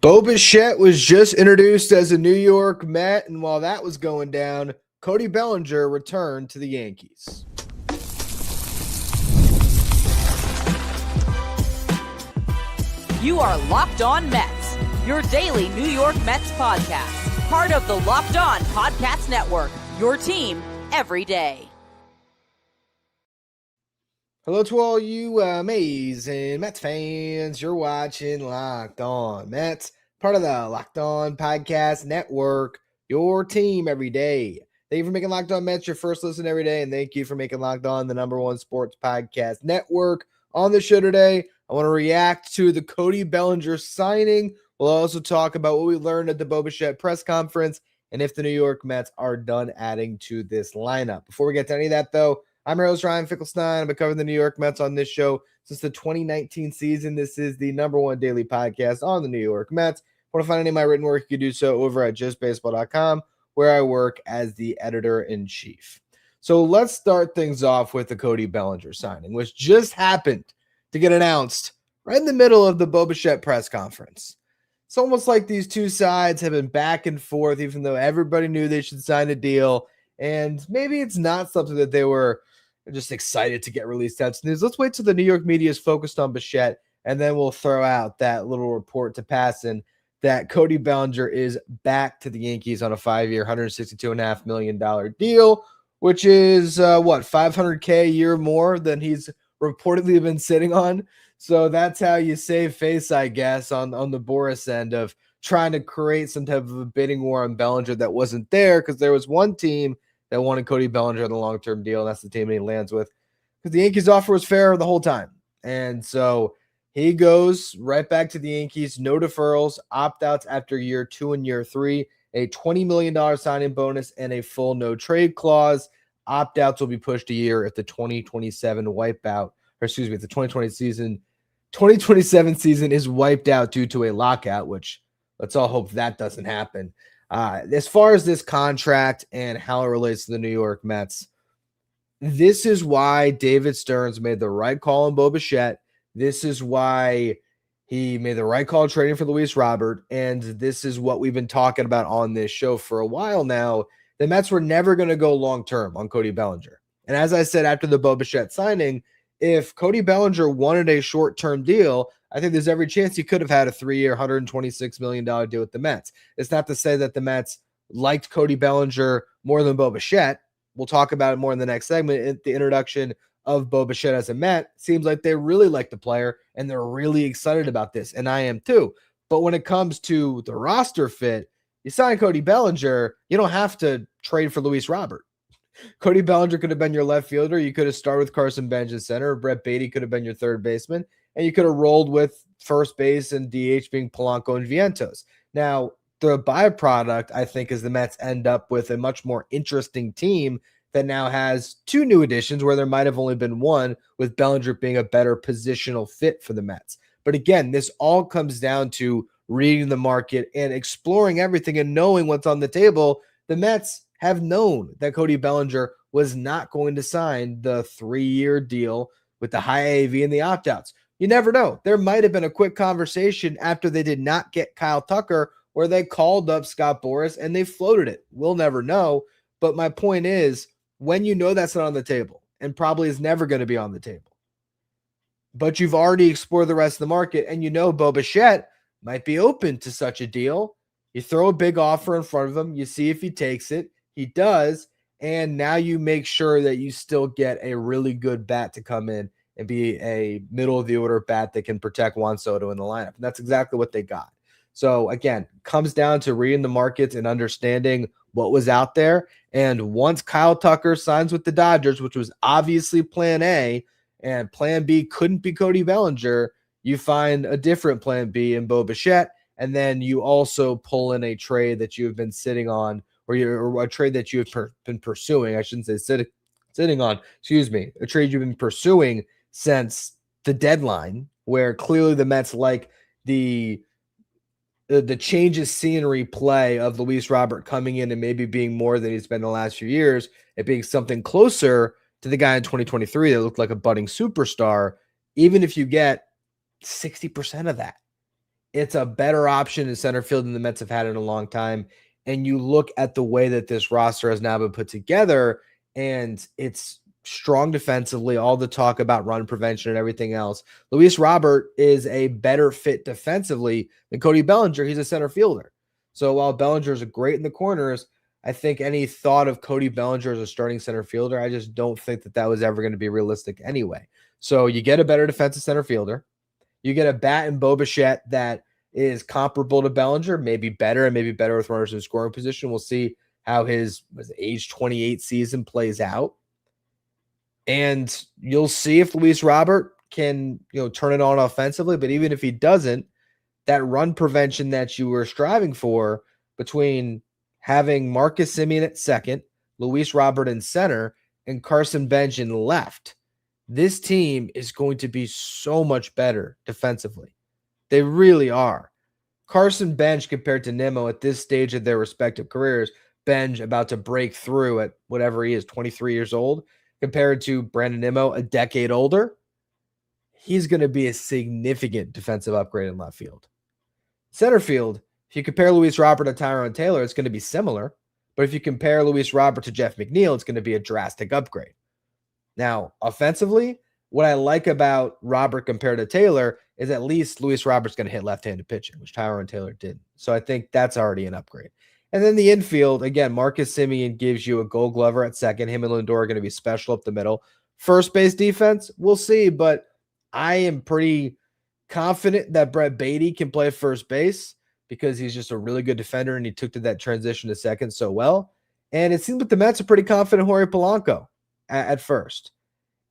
Bo Bichette was just introduced as a New York Met, and while that was going down, Cody Bellinger returned to the Yankees. You are Locked On Mets, your daily New York Mets podcast. Part of the Locked On Podcast Network, your team every day. Hello to all you amazing Mets fans. You're watching Locked On Mets, part of the Locked On Podcast Network, your team every day. Thank you for making Locked On Mets your first listen every day, and thank you for making Locked On the #1 sports podcast network. On the show today, I want to react to the Cody Bellinger signing. We'll also talk about what we learned at the Bo Bichette press conference and if the New York Mets are done adding to this lineup. Before we get to any of that, though, I'm your host, Ryan Finkelstein. I've been covering the New York Mets on this show since the 2019 season. This is the #1 daily podcast on the New York Mets. If you want to find any of my written work, you can do so over at justbaseball.com, where I work as the editor-in-chief. So let's start things off with the Cody Bellinger signing, which just happened to get announced right in the middle of the Bo Bichette press conference. It's almost like these two sides have been back and forth, even though everybody knew they should sign a deal. And maybe it's not something that they were just excited to get released out to news. Let's wait till the New York media is focused on Bichette, and then we'll throw out that little report to Passan that Cody Bellinger is back to the Yankees on a 5-year, $162.5 million deal, which is, $500K a year more than he's reportedly been sitting on. So that's how you save face, I guess, on the Boras end of trying to create some type of a bidding war on Bellinger that wasn't there, because there was one team that wanted Cody Bellinger on the long-term deal, and that's the team he lands with, because the Yankees' offer was fair the whole time. And so he goes right back to the Yankees, no deferrals, opt-outs after year 2 and year 3, a $20 million signing bonus, and a full no-trade clause. Opt-outs will be pushed a year if the 2027 if the 2027 season is wiped out due to a lockout, which let's all hope that doesn't happen. As far as this contract and how it relates to the New York Mets, this is why David Stearns made the right call on Bo Bichette. This is why he made the right call trading for Luis Robert, and this is what we've been talking about on this show for a while now. The Mets were never going to go long-term on Cody Bellinger. And as I said after the Bo Bichette signing, if Cody Bellinger wanted a short-term deal, I think there's every chance he could have had a 3-year, $126 million deal with the Mets. It's not to say that the Mets liked Cody Bellinger more than Bo Bichette. We'll talk about it more in the next segment. The introduction of Bo Bichette as a Met seems like they really like the player, and they're really excited about this, and I am too. But when it comes to the roster fit, you sign Cody Bellinger, you don't have to trade for Luis Robert. Cody Bellinger could have been your left fielder. You could have started with Carson Bench in center. Brett Beatty could have been your third baseman. And you could have rolled with first base and DH being Polanco and Vientos. Now, the byproduct, I think, is the Mets end up with a much more interesting team that now has 2 new additions where there might have only been one, with Bellinger being a better positional fit for the Mets. But again, this all comes down to reading the market and exploring everything and knowing what's on the table. The Mets have known that Cody Bellinger was not going to sign the 3-year deal with the high AAV and the opt-outs. You never know. There might have been a quick conversation after they did not get Kyle Tucker where they called up Scott Boras and they floated it. We'll never know. But my point is, when you know that's not on the table, and probably is never going to be on the table, but you've already explored the rest of the market and you know Bo Bichette might be open to such a deal, you throw a big offer in front of him, you see if he takes it. He does, and now you make sure that you still get a really good bat to come in and be a middle-of-the-order bat that can protect Juan Soto in the lineup. And that's exactly what they got. So, again, comes down to reading the markets and understanding what was out there. And once Kyle Tucker signs with the Dodgers, which was obviously plan A, and plan B couldn't be Cody Bellinger, you find a different plan B in Bo Bichette, and then you also pull in a trade that you have been sitting on, or a trade that you have been pursuing. I shouldn't say sitting on, a trade you've been pursuing since the deadline, where clearly the Mets like the change of scenery play of Luis Robert coming in and maybe being more than he's been the last few years, it being something closer to the guy in 2023 that looked like a budding superstar. Even if you get 60% of that, it's a better option in center field than the Mets have had in a long time. And you look at the way that this roster has now been put together, and it's strong defensively, all the talk about run prevention and everything else. Luis Robert is a better fit defensively than Cody Bellinger. He's a center fielder. So while Bellinger is great in the corners, I think any thought of Cody Bellinger as a starting center fielder, I just don't think that was ever going to be realistic anyway. So you get a better defensive center fielder. You get a bat in Bo Bichette that is comparable to Bellinger, maybe better, and maybe better with runners in scoring position. We'll see how his age 28 season plays out. And you'll see if Luis Robert can, turn it on offensively. But even if he doesn't, that run prevention that you were striving for between having Marcus Semien at second, Luis Robert in center, and Carson Bench in left, this team is going to be so much better defensively. They really are. Carson Bench compared to Nimmo at this stage of their respective careers, Bench about to break through at whatever he is, 23 years old, compared to Brandon Nimmo, a decade older, he's going to be a significant defensive upgrade in left field. Center field, if you compare Luis Robert to Tyrone Taylor, it's going to be similar. But if you compare Luis Robert to Jeff McNeil, it's going to be a drastic upgrade. Now, offensively, what I like about Robert compared to Taylor is at least Luis Robert's going to hit left-handed pitching, which Tyrone Taylor didn't. So I think that's already an upgrade. And then the infield, again, Marcus Semien gives you a Gold Glover at second. Him and Lindor are going to be special up the middle. First base defense, we'll see, but I am pretty confident that Brett Beatty can play first base because he's just a really good defender and he took to that transition to second so well. And it seems like the Mets are pretty confident Jorge Polanco at first.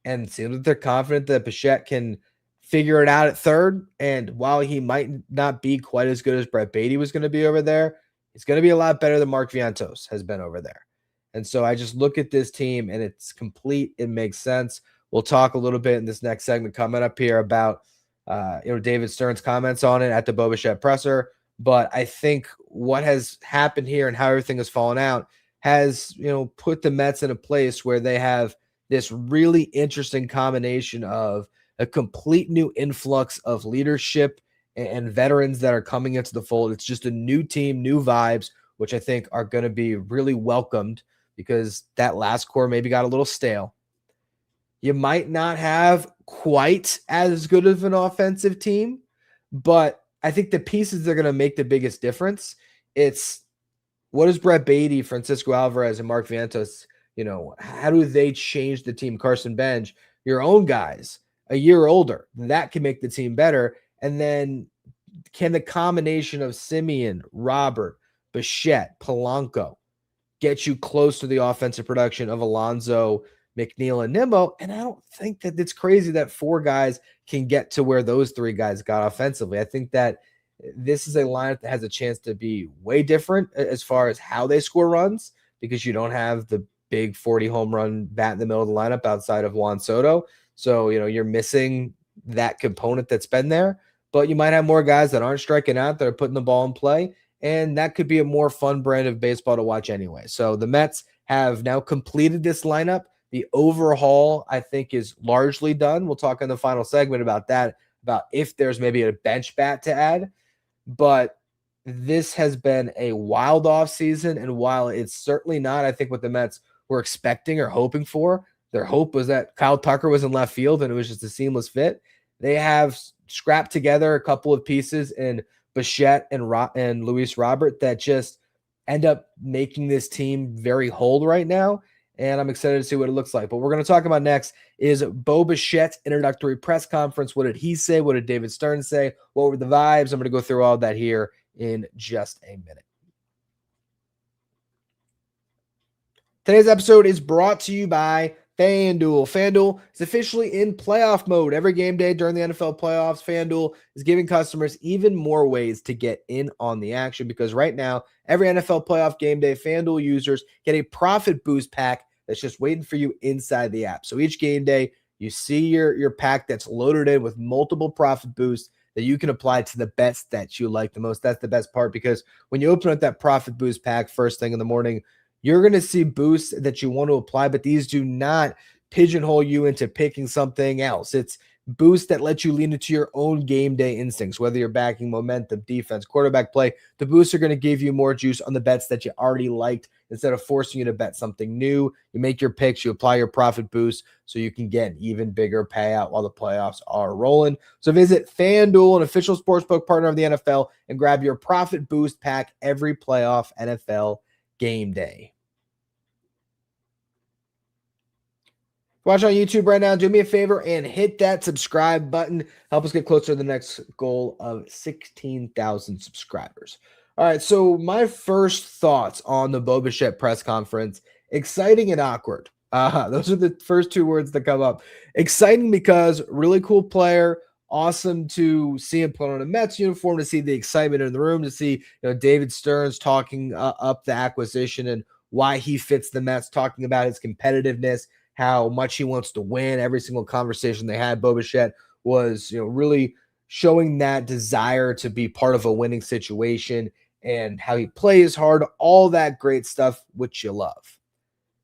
And it seems that they're confident that Bichette can figure it out at third. And while he might not be quite as good as Brett Beatty was going to be over there, he's going to be a lot better than Mark Vientos has been over there. And so I just look at this team and it's complete. It makes sense. We'll talk a little bit in this next segment coming up here about David Stearns' comments on it at the Bo Bichette presser. But I think what has happened here and how everything has fallen out has, put the Mets in a place where they have this really interesting combination of a complete new influx of leadership and veterans that are coming into the fold. It's just a new team, new vibes, which I think are going to be really welcomed because that last core maybe got a little stale. You might not have quite as good of an offensive team, but I think the pieces that are going to make the biggest difference, it's what is Brett Beatty, Francisco Alvarez, and Mark Vientos, how do they change the team? Carson Bench, your own guys, a year older, that can make the team better. And then can the combination of Semien, Robert, Bichette, Polanco get you close to the offensive production of Alonso, McNeil, and Nimmo? And I don't think that it's crazy that four guys can get to where those three guys got offensively. I think that this is a lineup that has a chance to be way different as far as how they score runs because you don't have the big 40 home run bat in the middle of the lineup outside of Juan Soto. So, you're missing that component that's been there, but you might have more guys that aren't striking out that are putting the ball in play. And that could be a more fun brand of baseball to watch anyway. So the Mets have now completed this lineup. The overhaul, I think, is largely done. We'll talk in the final segment about that, about if there's maybe a bench bat to add. But this has been a wild offseason. And while it's certainly not, I think, what the Mets were expecting or hoping for, their hope was that Kyle Tucker was in left field and it was just a seamless fit. They have scrapped together a couple of pieces in Bichette and Luis Robert that just end up making this team very whole right now. And I'm excited to see what it looks like. But what we're going to talk about next is Bo Bichette's introductory press conference. What did he say? What did David Stearns say? What were the vibes? I'm going to go through all of that here in just a minute. Today's episode is brought to you by FanDuel. FanDuel is officially in playoff mode. Every game day during the NFL playoffs, FanDuel is giving customers even more ways to get in on the action because right now, every NFL playoff game day, FanDuel users get a profit boost pack that's just waiting for you inside the app. So each game day, you see your pack that's loaded in with multiple profit boosts that you can apply to the bets that you like the most. That's the best part because when you open up that profit boost pack first thing in the morning, you're going to see boosts that you want to apply, but these do not pigeonhole you into picking something else. It's boost that lets you lean into your own game day instincts, whether you're backing momentum, defense, quarterback play. The boosts are going to give you more juice on the bets that you already liked instead of forcing you to bet something new. You make your picks, you apply your profit boost so you can get an even bigger payout while the playoffs are rolling. So visit FanDuel, an official sportsbook partner of the NFL, and grab your profit boost pack every playoff NFL game day. Watch on YouTube right now. Do me a favor and hit that subscribe button. Help us get closer to the next goal of 16,000 subscribers. All right, so my first thoughts on the Bo Bichette press conference: exciting and awkward. Those are the first two words that come up. Exciting because really cool player. Awesome to see him put on a Mets uniform, to see the excitement in the room, to see David Stearns talking up the acquisition and why he fits the Mets, talking about his competitiveness, how much he wants to win. Every single conversation they had, Bo Bichette was really showing that desire to be part of a winning situation and how he plays hard, all that great stuff, which you love.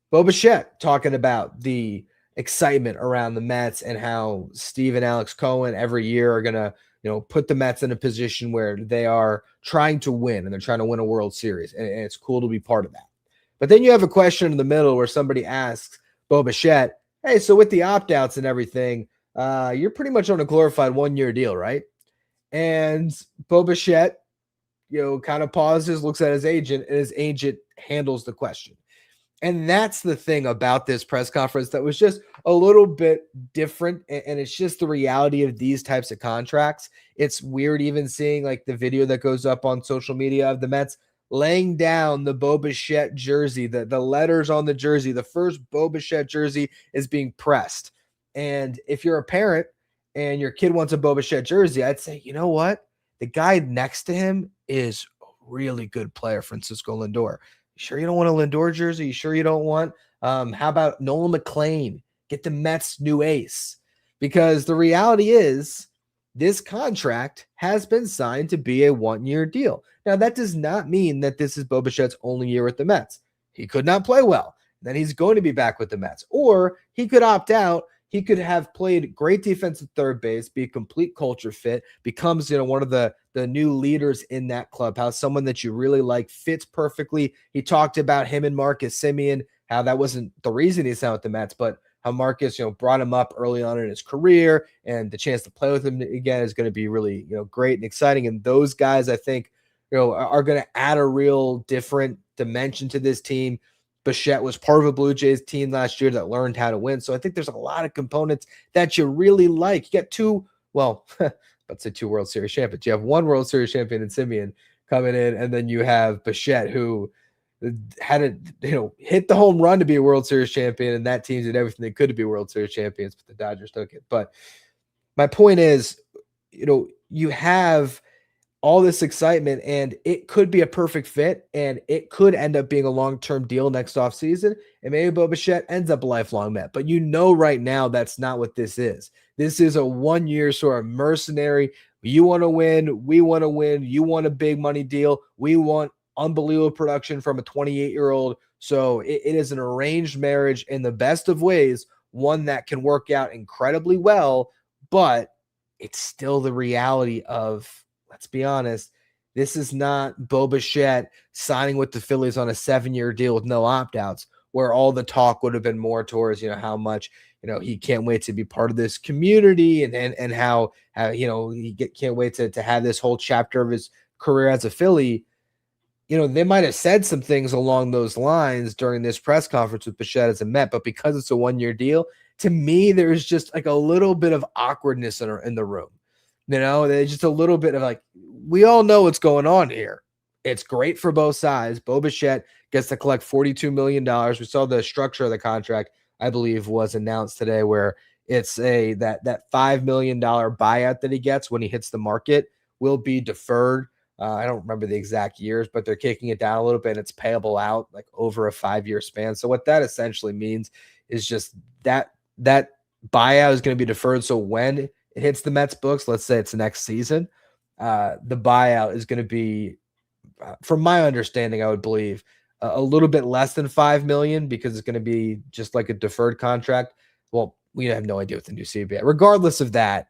Bo Bichette talking about the excitement around the Mets and how Steve and Alex Cohen every year are going to put the Mets in a position where they are trying to win and they're trying to win a World Series. And it's cool to be part of that. But then you have a question in the middle where somebody asks Bo Bichette, hey, so with the opt-outs and everything, you're pretty much on a glorified one-year deal, right? And Bo Bichette, kind of pauses, looks at his agent, and his agent handles the question. And that's the thing about this press conference that was just a little bit different. And it's just the reality of these types of contracts. It's weird even seeing like the video that goes up on social media of the Mets laying down the Bo Bichette jersey, the letters on the jersey. The first Bo Bichette jersey is being pressed. And if you're a parent and your kid wants a Bo Bichette jersey, I'd say, you know what? The guy next to him is a really good player, Francisco Lindor. You sure you don't want a Lindor jersey? You sure you don't want, how about Nolan McLean? Get the Mets new ace. Because the reality is this contract has been signed to be a one-year deal. Now, that does not mean that this is Bo Bichette's only year with the Mets. He could not play well. Then he's going to be back with the Mets. Or he could opt out. He could have played great defense at third base, be a complete culture fit, becomes one of the new leaders in that clubhouse, someone that you really like, fits perfectly. He talked about him and Marcus Semien, how that wasn't the reason he signed with the Mets, but how Marcus, brought him up early on in his career, and the chance to play with him again is going to be really, great and exciting. And those guys, I think, are going to add a real different dimension to this team. Bichette was part of a Blue Jays team last year that learned how to win. So I think there's a lot of components that you really like. You get two World Series champions. You have one World Series champion in Semien coming in, and then you have Bichette, who had to, hit the home run to be a World Series champion, and that team did everything they could to be World Series champions, but the Dodgers took it. But my point is, you have all this excitement, and it could be a perfect fit, and it could end up being a long-term deal next offseason, and maybe Bo Bichette ends up a lifelong Met. But right now that's not what this is. This is a one-year sort of mercenary. You want to win. We want to win. You want a big money deal. We want unbelievable production from a 28-year-old. So it is an arranged marriage in the best of ways, one that can work out incredibly well, but it's still the reality of, let's be honest, this is not Bo Bichette signing with the Phillies on a 7-year deal with no opt-outs, where all the talk would have been more towards, how much, he can't wait to be part of this community and how he can't wait to have this whole chapter of his career as a Philly. They might have said some things along those lines during this press conference with Bichette as a Met, but because it's a one-year deal, to me, there's just like a little bit of awkwardness in the room. There's just a little bit of like, we all know what's going on here. It's great for both sides. Bo Bichette gets to collect $42 million. We saw the structure of the contract, I believe, was announced today, where it's that $5 million buyout that he gets when he hits the market will be deferred. I don't remember the exact years, but they're kicking it down a little bit. And it's payable out like over a 5-year span. So what that essentially means is just that buyout is going to be deferred. So when it hits the Mets books, let's say it's next season, the buyout is going to be, from my understanding, I would believe a little bit less than $5 million, because it's going to be just like a deferred contract. Well, we have no idea what the new CBA. Regardless of that,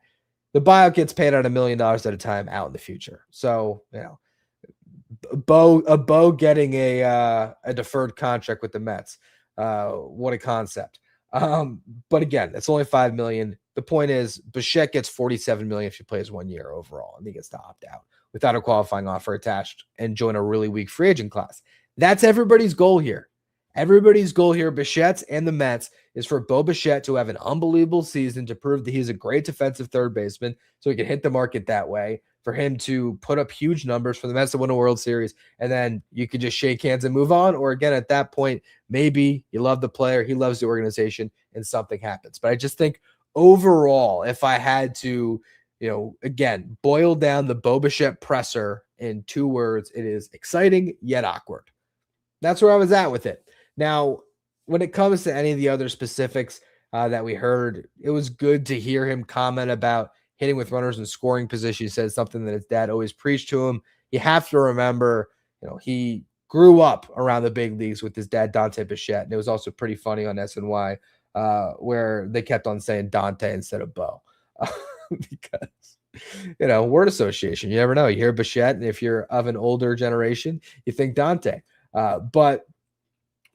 the buyout gets paid out $1 million at a time out in the future. So, Bo getting a deferred contract with the Mets. What a concept. But again, it's only $5 million. The point is, Bichette gets $47 million if he plays 1 year overall, and he gets to opt out without a qualifying offer attached and join a really weak free agent class. That's everybody's goal here. Everybody's goal here, Bichette's and the Mets, is for Bo Bichette to have an unbelievable season to prove that he's a great defensive third baseman so he can hit the market that way, for him to put up huge numbers for the Mets to win a World Series, and then you could just shake hands and move on. Or again, at that point, maybe you love the player, he loves the organization, and something happens. But I just think overall, if I had to, again, boil down the Bo Bichette presser in 2 words, it is exciting yet awkward. That's where I was at with it. Now, when it comes to any of the other specifics that we heard, it was good to hear him comment about hitting with runners in scoring position. He said something that his dad always preached to him. You have to remember, he grew up around the big leagues with his dad, Dante Bichette. And it was also pretty funny on SNY where they kept on saying Dante instead of Bo because, word association. You never know. You hear Bichette, and if you're of an older generation, you think Dante. But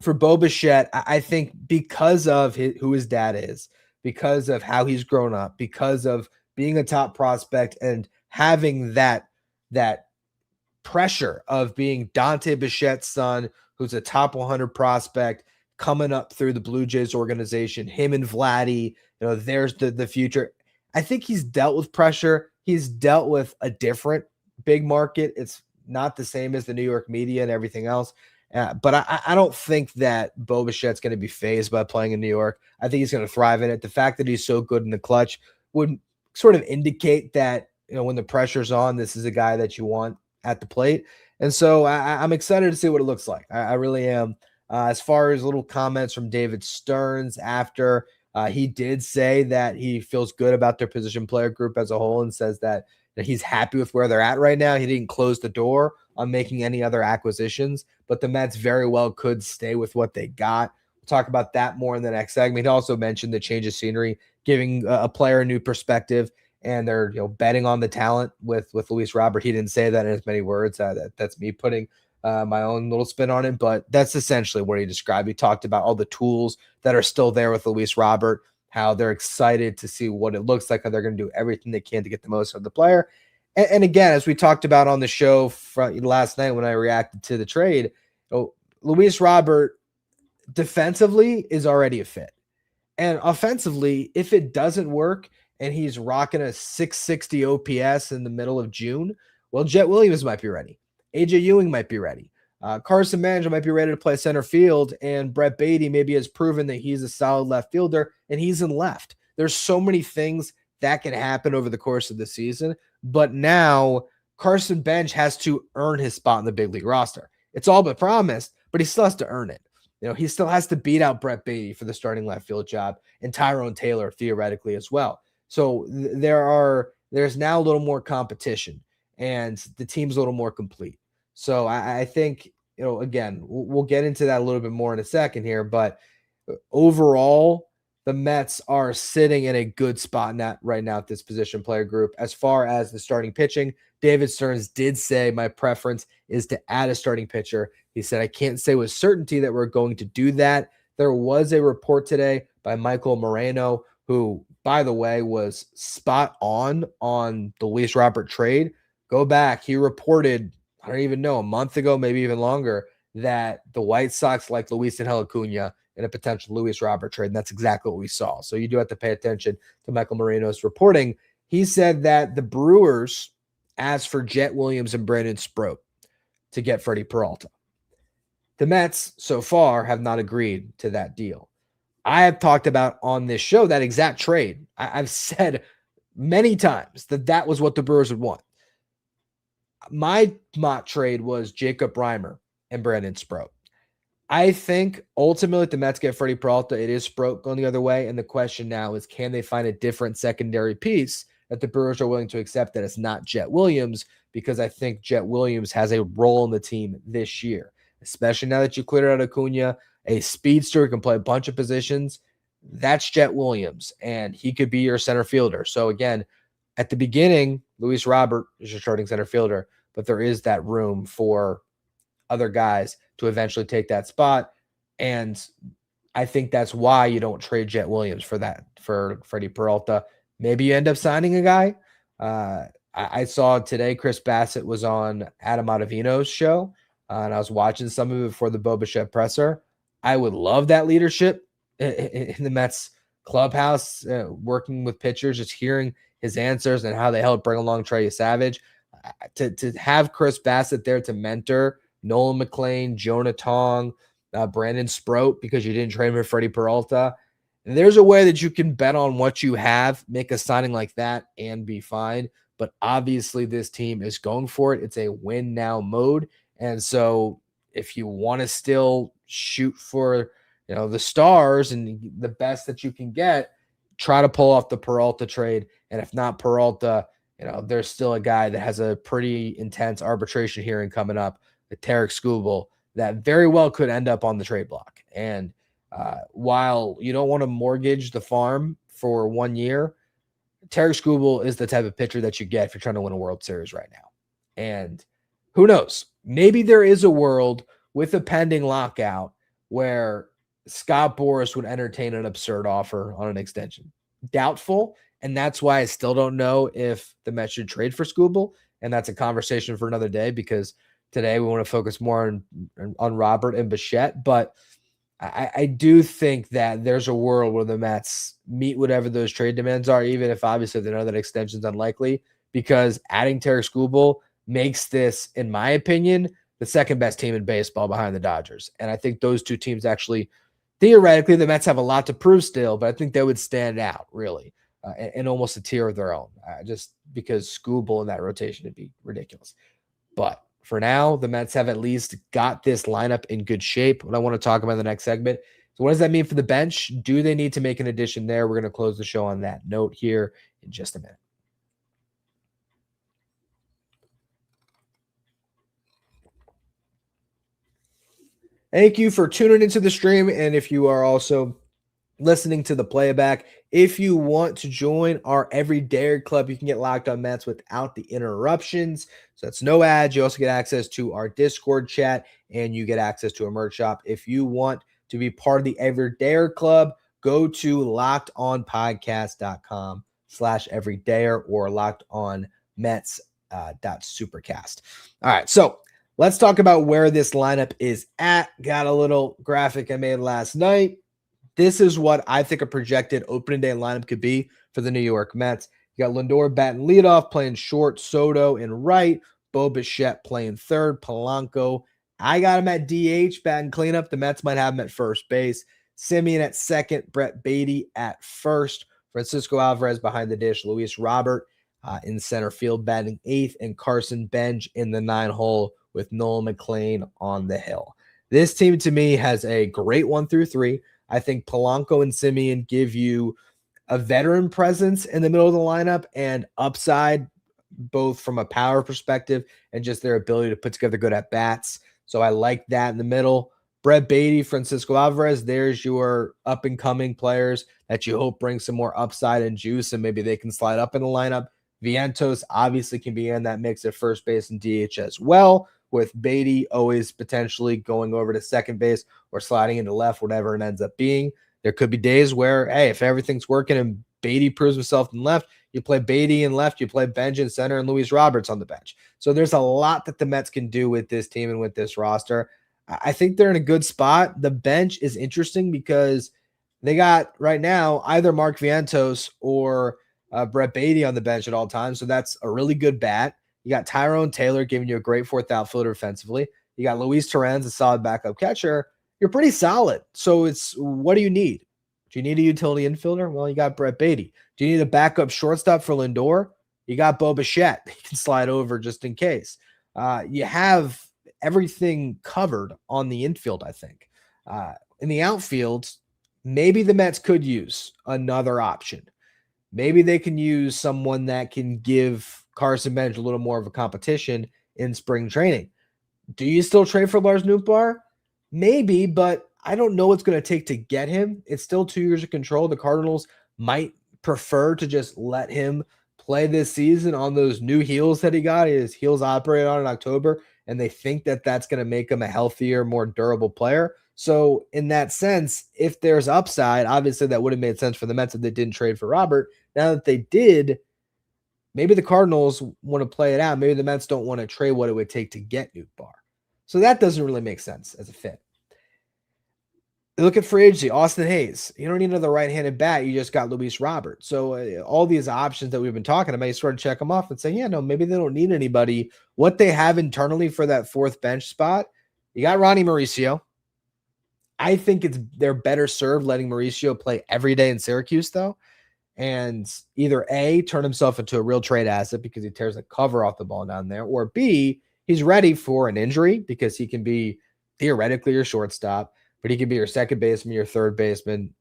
for Bo Bichette, I think because of who his dad is, because of how he's grown up, because of being a top prospect and having that pressure of being Dante Bichette's son, who's a top 100 prospect coming up through the Blue Jays organization, him and Vladdy, there's the future. I think he's dealt with pressure. He's dealt with a different big market. It's not the same as the New York media and everything else. But I don't think that Bo Bichette's going to be fazed by playing in New York. I think he's going to thrive in it. The fact that he's so good in the clutch would sort of indicate that, when the pressure's on, this is a guy that you want at the plate. And so I'm excited to see what it looks like. I really am. As far as little comments from David Stearns after, he did say that he feels good about their position player group as a whole and says that he's happy with where they're at right now. He didn't close the door on making any other acquisitions, but the Mets very well could stay with what they got. We'll talk about that more in the next segment. He also mentioned the change of scenery, giving a player a new perspective, and they're betting on the talent with Luis Robert. He didn't say that in as many words. That's me putting my own little spin on it, but that's essentially what he described. He talked about all the tools that are still there with Luis Robert, how they're excited to see what it looks like, how they're going to do everything they can to get the most out of the player. And again, as we talked about on the show last night when I reacted to the trade, Luis Robert defensively is already a fit. And offensively, if it doesn't work and he's rocking a 660 OPS in the middle of June, well, Jett Williams might be ready. AJ Ewing might be ready. Carson Manager might be ready to play center field, and Brett Beatty maybe has proven that he's a solid left fielder, and he's in left. There's so many things that can happen over the course of the season, but now Carson Bench has to earn his spot in the big league roster. It's all but promised, but he still has to earn it. He still has to beat out Brett Beatty for the starting left field job, and Tyrone Taylor theoretically as well. So there's now a little more competition, and the team's a little more complete. So I think, again, we'll get into that a little bit more in a second here, but overall, the Mets are sitting in a good spot right now at this position player group. As far as the starting pitching, David Stearns did say my preference is to add a starting pitcher. He said, I can't say with certainty that we're going to do that. There was a report today by Michael Moreno, who, by the way, was spot on the Luis Robert trade. Go back. He reported, I don't even know, a month ago, maybe even longer, that the White Sox like Luis Angel Acuna in a potential Luis Robert trade. And that's exactly what we saw. So you do have to pay attention to Michael Moreno's reporting. He said that the Brewers asked for Jett Williams and Brandon Sproat to get Freddie Peralta. The Mets so far have not agreed to that deal. I have talked about on this show that exact trade. I've said many times that was what the Brewers would want. My mock trade was Jacob Reimer and Brandon Sproat. I think ultimately the Mets get Freddie Peralta. It is Sproat going the other way. And the question now is, can they find a different secondary piece that the Brewers are willing to accept that it's not Jett Williams? Because I think Jett Williams has a role in the team this year, especially now that you cleared out Acuna, a speedster who can play a bunch of positions. that's Jet Williams, and he could be your center fielder. So again, at the beginning, Luis Robert is your starting center fielder, but there is that room for other guys to eventually take that spot. And I think that's why you don't trade Jet Williams for Freddie Peralta. Maybe you end up signing a guy. I saw today Chris Bassett was on Adam Ottavino's show, and I was watching some of it before the Bo Bichette presser. I would love that leadership in the Mets clubhouse, working with pitchers, just hearing his answers and how they helped bring along Trey Savage. To have Chris Bassett there to mentor Nolan McLean, Jonah Tong, Brandon Sproat, because you didn't trade him for Freddie Peralta. And there's a way that you can bet on what you have, make a signing like that, and be fine. But obviously, this team is going for it. It's a win now mode. And so if you want to still shoot for, the stars and the best that you can get, try to pull off the Peralta trade. And if not Peralta, there's still a guy that has a pretty intense arbitration hearing coming up, the Tarik Skubal, that very well could end up on the trade block. And while you don't want to mortgage the farm for 1 year, Tarik Skubal is the type of pitcher that you get if you're trying to win a World Series right now. And who knows? Maybe there is a world with a pending lockout where Scott Boras would entertain an absurd offer on an extension. Doubtful. And that's why I still don't know if the Mets should trade for Skubal. And that's a conversation for another day, because today we want to focus more on Robert and Bichette. But I do think that there's a world where the Mets meet whatever those trade demands are, even if obviously they know that extension is unlikely, because adding Tarik Skubal makes this, in my opinion, the second best team in baseball behind the Dodgers. And I think those two teams actually, theoretically, the Mets have a lot to prove still, but I think they would stand out really in almost a tier of their own, just because Skubal in that rotation would be ridiculous. But for now, the Mets have at least got this lineup in good shape. What I want to talk about in the next segment. So what does that mean for the bench? Do they need to make an addition there? We're going to close the show on that note here in just a minute. Thank you for tuning into the stream. And if you are also listening to the playback, if you want to join our Everyday Club, you can get Locked On Mets without the interruptions. So that's no ads. You also get access to our Discord chat, and you get access to a merch shop. If you want to be part of the Everyday Club, go to lockedonpodcast.com/everydayer or lockedonmets.supercast. All right, so let's talk about where this lineup is at. Got a little graphic I made last night. This is what I think a projected opening day lineup could be for the New York Mets. You got Lindor batting leadoff, playing short, Soto in right, Bo Bichette playing third, Polanco. I got him at DH, batting cleanup. The Mets might have him at first base. Simeon at second, Brett Beatty at first, Francisco Alvarez behind the dish, Luis Robert in center field batting eighth, and Carson Bench in the 9-hole with Nolan McLean on the hill. This team to me has a great 1-3. I think Polanco and Simeon give you a veteran presence in the middle of the lineup and upside, both from a power perspective and just their ability to put together good at-bats. So I like that in the middle. Brett Beatty, Francisco Alvarez, there's your up-and-coming players that you hope bring some more upside and juice, and maybe they can slide up in the lineup. Vientos obviously can be in that mix at first base and DH as well, with Beatty always potentially going over to second base or sliding into left, whatever it ends up being. There could be days where, hey, if everything's working and Beatty proves himself in left, you play Beatty in left, you play Bench in center, and Luis Roberts on the bench. So there's a lot that the Mets can do with this team and with this roster. I think they're in a good spot. The bench is interesting because they got right now either Mark Vientos or Brett Beatty on the bench at all times. So that's a really good bat. You got Tyrone Taylor giving you a great fourth outfielder defensively. You got Luis Torrens, a solid backup catcher. You're pretty solid. So it's, what do you need? Do you need a utility infielder? Well, you got Brett Beatty. Do you need a backup shortstop for Lindor? You got Bo Bichette. He can slide over just in case. You have everything covered on the infield, I think. In the outfield, maybe the Mets could use another option. Maybe they can use someone that can give Carson Bench a little more of a competition in spring training. Do you still trade for Lars Nootbaar? Maybe, but I don't know what's going to take to get him. It's still 2 years of control. The Cardinals might prefer to just let him play this season on those new heels that he got. His heels operated on in October, and they think that that's going to make him a healthier, more durable player. So in that sense, if there's upside, obviously that would have made sense for the Mets if they didn't trade for Robert. Now that they did, maybe the Cardinals want to play it out. Maybe the Mets don't want to trade what it would take to get Nootbaar. So that doesn't really make sense as a fit. Look at free agency, Austin Hayes. You don't need another right-handed bat. You just got Luis Robert. So all these options that we've been talking about, you sort of check them off and say, yeah, no, maybe they don't need anybody. What they have internally for that fourth bench spot, you got Ronnie Mauricio. I think they're better served letting Mauricio play every day in Syracuse, though, and either A, turn himself into a real trade asset because he tears the cover off the ball down there, or B, he's ready for an injury because he can be theoretically your shortstop, but he could be your second baseman, your third baseman.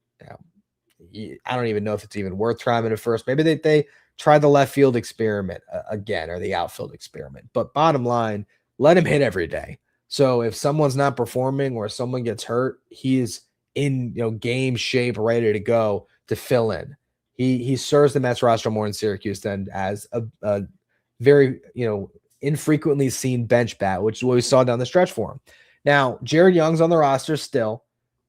I don't even know if it's even worth trying him at first. Maybe they try the left field experiment again, or the outfield experiment. But bottom line, let him hit every day. So if someone's not performing or someone gets hurt, he's in game shape, ready to go to fill in. He serves the Mets roster more in Syracuse than as a very infrequently seen bench bat, which is what we saw down the stretch for him. Now, Jared Young's on the roster still.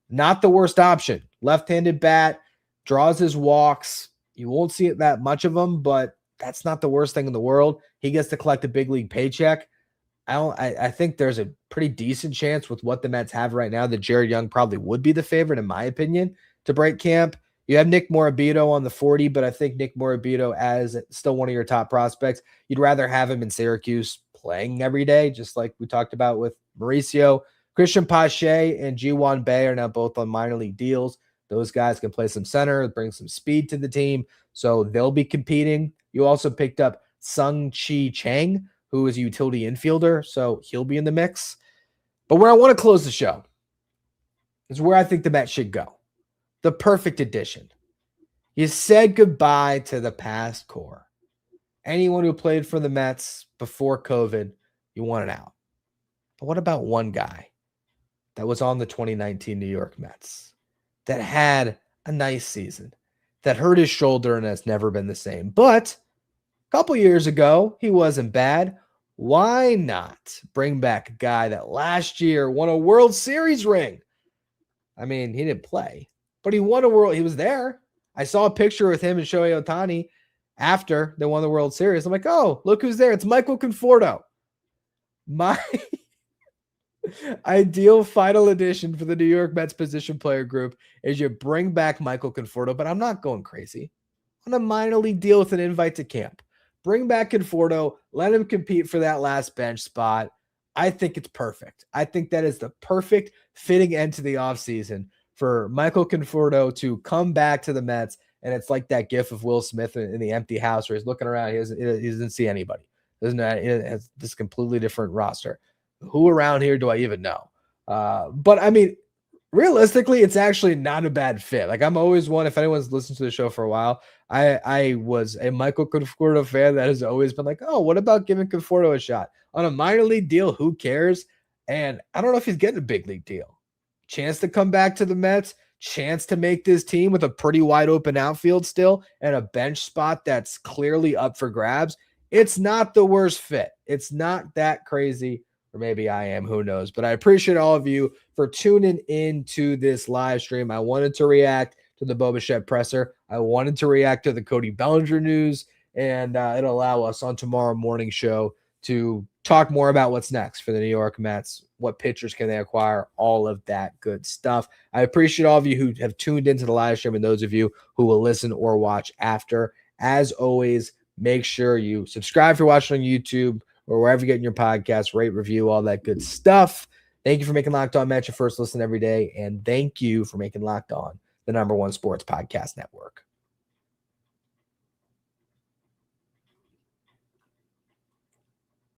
Not the worst option. Left-handed bat, draws his walks. You won't see it that much of him, but that's not the worst thing in the world. He gets to collect a big league paycheck. I think there's a pretty decent chance with what the Mets have right now that Jared Young probably would be the favorite, in my opinion, to break camp. You have Nick Morabito on the 40, but I think Nick Morabito as still one of your top prospects. You'd rather have him in Syracuse playing every day, just like we talked about with Mauricio. Christian Pache and Ji-Hwan Bae are now both on minor league deals. Those guys can play some center, bring some speed to the team, so they'll be competing. You also picked up Sung-Chi Chang, who is a utility infielder, so he'll be in the mix. But where I want to close the show is where I think the Mets should go. The perfect addition. You said goodbye to the past core. Anyone who played for the Mets before COVID, you wanted out. But what about one guy that was on the 2019 New York Mets that had a nice season, that hurt his shoulder and has never been the same? But a couple years ago, he wasn't bad. Why not bring back a guy that last year won a World Series ring? I mean, he didn't play, but he won a World. He was there. I saw a picture with him and Shohei Ohtani after they won the World Series. I'm like, oh, look who's there. It's Michael Conforto. My ideal final addition for the New York Mets position player group is you bring back Michael Conforto, but I'm not going crazy. On a minor league deal with an invite to camp. Bring back Conforto, let him compete for that last bench spot. I think it's perfect. I think that is the perfect fitting end to the offseason for Michael Conforto to come back to the Mets. And it's like that gif of Will Smith in the empty house where he's looking around. He doesn't see anybody. He has this completely different roster. Who around here do I even know? But I mean, realistically, it's actually not a bad fit. Like, I'm always one, if anyone's listened to the show for a while, I was a Michael Conforto fan that has always been like, oh, what about giving Conforto a shot? On a minor league deal, who cares? And I don't know if he's getting a big league deal. Chance to come back to the Mets, chance to make this team with a pretty wide open outfield still, and a bench spot that's clearly up for grabs. It's not the worst fit. It's not that crazy. Or maybe I am, who knows? But I appreciate all of you for tuning into this live stream. I wanted to react to the Bo Bichette presser. I wanted to react to the Cody Bellinger news, and it'll allow us on tomorrow morning show to talk more about what's next for the New York Mets. What pitchers can they acquire? All of that good stuff. I appreciate all of you who have tuned into the live stream and those of you who will listen or watch after. As always, make sure you subscribe if you're watching on YouTube or wherever you're getting your podcasts, rate, review, all that good stuff. Thank you for making Locked On Mets your first listen every day, and thank you for making Locked On the #1 sports podcast network.